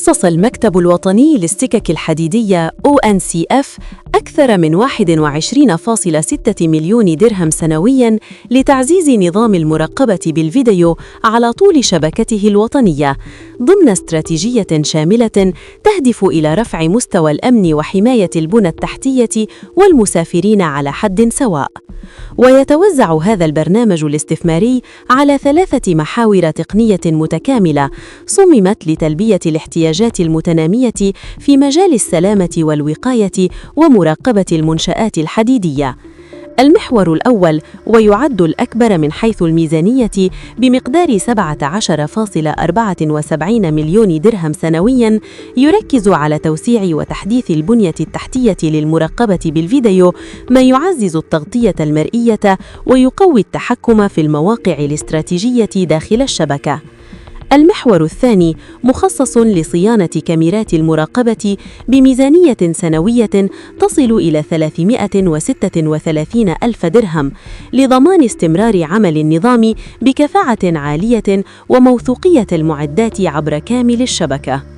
خصص المكتب الوطني للسكك الحديدية ONCF أكثر من 21.6 مليون درهم سنوياً لتعزيز نظام المراقبة بالفيديو على طول شبكته الوطنية ضمن استراتيجية شاملة تهدف إلى رفع مستوى الأمن وحماية البنى التحتية والمسافرين على حد سواء. ويتوزع هذا البرنامج الاستثماري على 3 محاور تقنية متكاملة صممت لتلبية الاحتياجات المتنامية في مجال السلامة والوقاية ومراقبة المنشآت الحديدية. المحور الأول ويعد الأكبر من حيث الميزانية بمقدار 17.74 مليون درهم سنوياً يركز على توسيع وتحديث البنية التحتية للمراقبة بالفيديو، ما يعزز التغطية المرئية ويقوي التحكم في المواقع الاستراتيجية داخل الشبكة. المحور الثاني مخصص لصيانة كاميرات المراقبة بميزانية سنوية تصل إلى 336 ألف درهم لضمان استمرار عمل النظام بكفاءة عالية وموثوقية المعدات عبر كامل الشبكة.